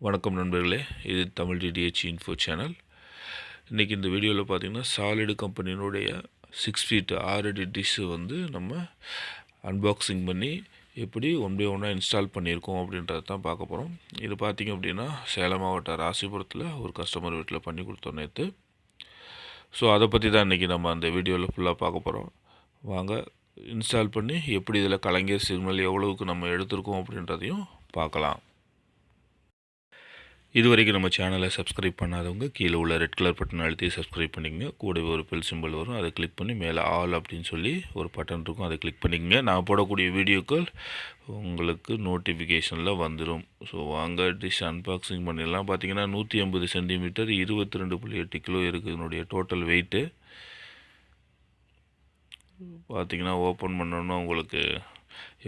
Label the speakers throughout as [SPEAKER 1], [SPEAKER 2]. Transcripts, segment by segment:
[SPEAKER 1] வணக்கம் நண்பர்களே, இது தமிழ் டிடிஹெச் இன்ஃபோ சேனல். இன்றைக்கி இந்த வீடியோவில் பார்த்திங்கன்னா சாலிடு கம்பெனியினுடைய 6 ஃபீட் 6 அடி டிஷ்ஷு வந்து நம்ம அன்பாக்சிங் பண்ணி எப்படி ஒன் பை ஒன்னாக இன்ஸ்டால் பண்ணியிருக்கோம் அப்படின்றத தான் பார்க்க போகிறோம். இது பார்த்திங்க அப்படின்னா சேலம் மாவட்டம் ராசிபுரத்தில் ஒரு கஸ்டமர் வீட்டில் பண்ணி கொடுத்தோம் நேற்று. ஸோ அதை பற்றி தான் இன்றைக்கி நம்ம அந்த வீடியோவில் ஃபுல்லாக பார்க்க போகிறோம். வாங்க இன்ஸ்டால் பண்ணி எப்படி இதில் கலைஞர் சிக்னல் எவ்வளவுக்கு நம்ம எடுத்திருக்கோம் அப்படின்றதையும் பார்க்கலாம். இது வரைக்கும் நம்ம சேனலை சப்ஸ்கிரைப் பண்ணாதவங்க கீழே உள்ள ரெட் கலர் பட்டன் அழுத்தி சப்ஸ்கிரைப் பண்ணிக்கங்க. கூடவே ஒரு பெல் சிம்பிள் வரும், அதை கிளிக் பண்ணி மேலே ஆல் அப்படின்னு சொல்லி ஒரு பட்டன் இருக்கும், அதை கிளிக் பண்ணிக்கங்க. நான் போடக்கூடிய வீடியோக்கள் உங்களுக்கு நோட்டிஃபிகேஷனில் வந்துடும். ஸோ வாங்க டிஷ் அன்பாக்சிங் பண்ணிடலாம். பார்த்திங்கன்னா 150 சென்டிமீட்டர் 22.8 கிலோ இருக்குது இதனுடைய டோட்டல் வெயிட்டு. பார்த்திங்கன்னா ஓப்பன் பண்ணோன்னா உங்களுக்கு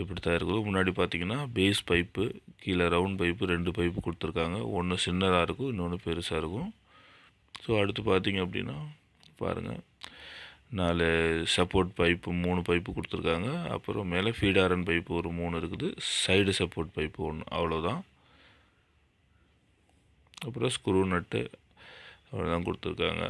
[SPEAKER 1] எப்படி தான் இருக்குது. முன்னாடி பார்த்திங்கன்னா பேஸ் பைப்பு, கீழே ரவுண்ட் பைப்பு 2 பைப்பு கொடுத்துருக்காங்க. ஒன்று சின்னதாக இருக்கும், இன்னொன்று பெருசாக இருக்கும். ஸோ அடுத்து பார்த்திங்க அப்படின்னா பாருங்கள், 4 சப்போர்ட் பைப்பு 3 பைப்பு கொடுத்துருக்காங்க. அப்புறம் மேலே ஃபீடாரன் பைப்பு ஒரு 3 இருக்குது, சைடு சப்போர்ட் பைப்பு 1, அவ்வளோதான். அப்புறம் ஸ்க்ரூ நட்டு அவ்வளோதான் கொடுத்துருக்காங்க.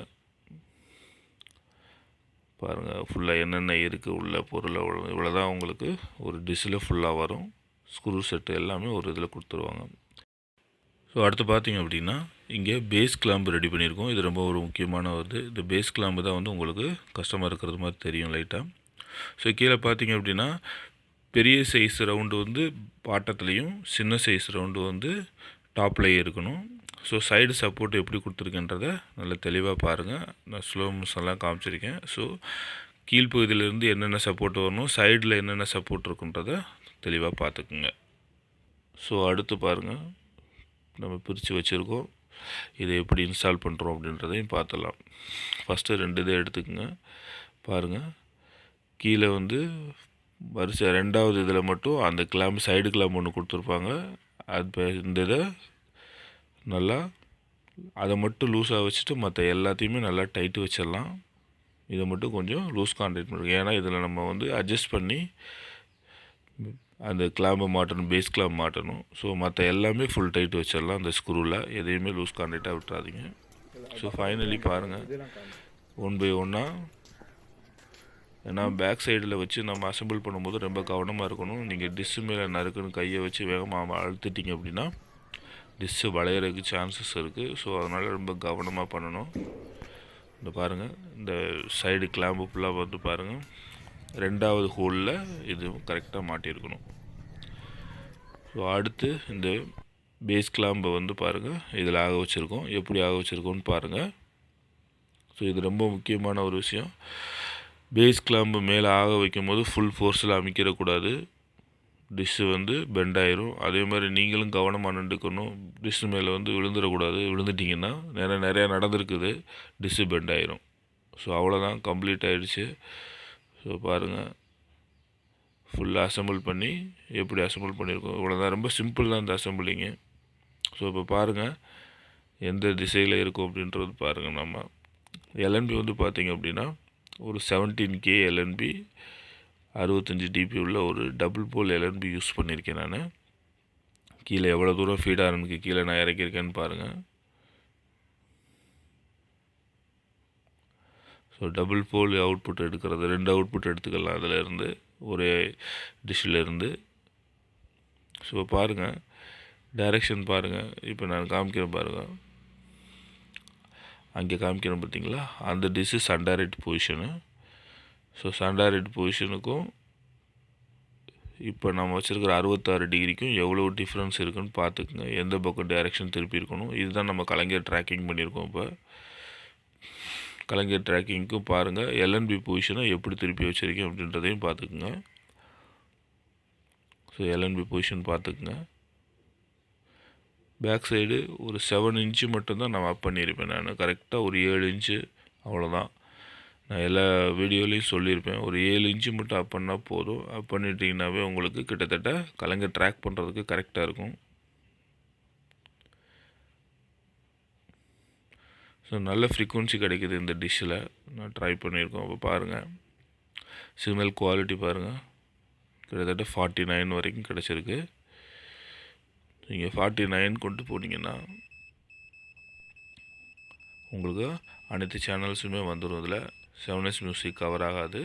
[SPEAKER 1] பாருங்கள் ஃபுல்லாக என்னென்ன இருக்குது உள்ள பொருள் இவ்வளோ தான் உங்களுக்கு ஒரு டிஷ்ஷில் ஃபுல்லாக வரும். ஸ்க்ரூ செட்டு எல்லாமே ஒரு இதில் கொடுத்துருவாங்க. ஸோ அடுத்து பார்த்திங்க அப்படின்னா இங்கே பேஸ் கிளாம்பு ரெடி பண்ணியிருக்கோம். இது ரொம்ப ஒரு முக்கியமான இந்த பேஸ் கிளாம்பு தான் வந்து உங்களுக்கு கஷ்டமாக இருக்கிறது மாதிரி தெரியும் லைட்டாக. ஸோ கீழே பார்த்திங்க அப்படின்னா பெரிய சைஸ் ரவுண்டு வந்து பாட்டத்துலேயும், சின்ன சைஸ் ரவுண்டு வந்து டாப்லேயே இருக்கணும். ஸோ சைடு சப்போர்ட் எப்படி கொடுத்துருக்கேன்றதை நல்லா தெளிவாக பாருங்கள். நான் ஸ்லோ மோஷன்லாம் காமிச்சிருக்கேன். ஸோ கீழ்ப்பகுதியிலேருந்து என்னென்ன சப்போர்ட் வரணும், சைடில் என்னென்ன சப்போர்ட் இருக்குன்றதை தெளிவாக பார்த்துக்குங்க. ஸோ அடுத்து பாருங்கள், நம்ம பிரித்து வச்சுருக்கோம். இதை எப்படி இன்ஸ்டால் பண்ணுறோம் அப்படின்றதையும் பார்த்துடலாம். ஃபஸ்ட்டு 2 இதை எடுத்துக்கோங்க. பாருங்கள், கீழே வந்து வரிசை 2வது இதில் மட்டும் அந்த கிளாம்பு சைடு கிளாம்பு ஒன்று கொடுத்துருப்பாங்க. அது இந்த இதை நல்லா அதை மட்டும் லூஸாக வச்சுட்டு மற்ற எல்லாத்தையுமே நல்லா டைட்டு வச்சிடலாம். இதை மட்டும் கொஞ்சம் லூஸ் கான்டாக்ட் பண்ணுங்க. ஏன்னா இதில் நம்ம வந்து அட்ஜஸ்ட் பண்ணி அந்த கிளாம்பை மாட்டணும், பேஸ் கிளாம்பு மாட்டணும். ஸோ மற்ற எல்லாமே ஃபுல் டைட் வச்சிடலாம். அந்த ஸ்க்ரூவில் எதையுமே லூஸ் கான்டாக்டாக விட்டுறாதீங்க. ஸோ ஃபைனலி பாருங்கள், ஒன் பை ஒன்னாக. ஏன்னா பேக் சைடில் வச்சு நம்ம அசம்பிள் பண்ணும்போது ரொம்ப கவனமாக இருக்கணும். நீங்கள் டிஷ்ஷு மேலே நறுக்குன்னு கையை வச்சு வேகமாக அழுத்திட்டிங்க அப்படின்னா டிஷ்ஷு வளையிறதுக்கு சான்சஸ் இருக்குது. ஸோ அதனால் ரொம்ப கவனமாக பண்ணணும். இந்த பாருங்கள், இந்த சைடு கிளாம்பு ஃபுல்லாக வந்து பாருங்கள், 2வது ஹோலில் இது கரெக்டாக மாட்டியிருக்கணும். ஸோ அடுத்து இந்த பேஸ் கிளாம்பை வந்து பாருங்கள், இதில் ஆக வச்சுருக்கோம். எப்படி ஆக வச்சுருக்கோன்னு பாருங்கள். ஸோ இது ரொம்ப முக்கியமான ஒரு விஷயம். பேஸ் கிளாம்பு மேலே ஆக வைக்கும் போது ஃபுல் ஃபோர்ஸில் அமைக்கிடக்கூடாது. டிஷ்ஷு வந்து பெண்ட் ஆயிரும். அதே மாதிரி நீங்களும் கவனமாக நின்றுக்கணும். டிஷ்ஷு மேலே வந்து விழுந்துடக்கூடாது. விழுந்துட்டிங்கன்னா நிறையா நடந்திருக்குது, டிஷ்ஷு பெண்ட் ஆயிரும். ஸோ அவ்வளோதான், கம்ப்ளீட் ஆகிடுச்சு. ஸோ பாருங்கள், ஃபுல்லாக அசம்பிள் பண்ணி எப்படி அசம்பிள் பண்ணியிருக்கோம். இவ்வளோதான், ரொம்ப சிம்பிள் தான் இந்த அசம்பிளிங்கு. ஸோ இப்போ பாருங்கள் எந்த திசையில் இருக்கும் அப்படின்றது பாருங்கள். நம்ம எல்என்பி வந்து பார்த்திங்க அப்படின்னா ஒரு 17K எல்என்பி 65 dB உள்ள ஒரு டபுள் போல் எல்என்பி யூஸ் பண்ணியிருக்கேன் நான். கீழே எவ்வளோ தூரம் ஃபீடாரனுக்கு கீழே நான் இறக்கியிருக்கேன்னு பாருங்கள். ஸோ டபுள் போல் அவுட்புட் எடுக்கிறது, 2 அவுட்புட் எடுத்துக்கலாம் அதிலேருந்து, ஒரே டிஷ்ஷிலேருந்து. ஸோ பாருங்கள், டைரெக்ஷன் பாருங்கள். இப்போ நான் காமிக்கிறேன் பாருங்கள், அங்கே காமிக்கிறேன் பார்த்தீங்களா, அந்த dish sun direct position. So sun direct பொசிஷனுக்கும் இப்போ நம்ம வச்சுருக்கிற 66 டிகிரிக்கும் எவ்வளோ டிஃப்ரென்ஸ் இருக்குதுன்னு பார்த்துக்குங்க. எந்த பக்கம் டைரெக்ஷன் திருப்பி இருக்கணும். இதுதான் நம்ம கலைஞர் ட்ராக்கிங் பண்ணியிருக்கோம். இப்போ கலைஞர் ட்ராக்கிங்க்கும் பாருங்கள், எல்என்பி பொசிஷனை எப்படி திருப்பி வச்சுருக்கேன் அப்படின்றதையும் பார்த்துக்குங்க. ஸோ எல்என்பி பொசிஷன் பார்த்துக்குங்க. பேக் சைடு ஒரு 7 இன்ச்சு மட்டும்தான் நான் அப் பண்ணியிருப்பேன். நான் கரெக்டாக ஒரு 7 இன்ச்சு, அவ்வளோதான். நான் எல்லா வீடியோலையும் சொல்லியிருப்பேன், ஒரு 7 இன்ச்சு மட்டும் அப் பண்ணால் போதும். அப் பண்ணிட்டீங்கன்னாவே உங்களுக்கு கிட்டத்தட்ட கலைஞர் ட்ராக் பண்ணுறதுக்கு கரெக்டாக இருக்கும். ஸோ நல்ல ஃப்ரீக்குவன்சி கிடைக்குது இந்த டிஷ்ஷில். நான் ட்ரை பண்ணியிருக்கோம். இப்போ பாருங்கள், சிக்னல் குவாலிட்டி பாருங்கள், கிட்டத்தட்ட 49 வரைக்கும் கிடச்சிருக்கு. நீங்கள் 49 கொண்டு போனீங்கன்னா உங்களுக்கு அனைத்து சேனல்ஸுமே வந்துடும். இதில் 7S மியூசிக் கவர் ஆகாது.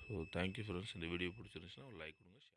[SPEAKER 1] So thank you friends. இந்த வீடியோ பிடிச்சிருந்துச்சுன்னா ஒரு லைக் கொடுங்க.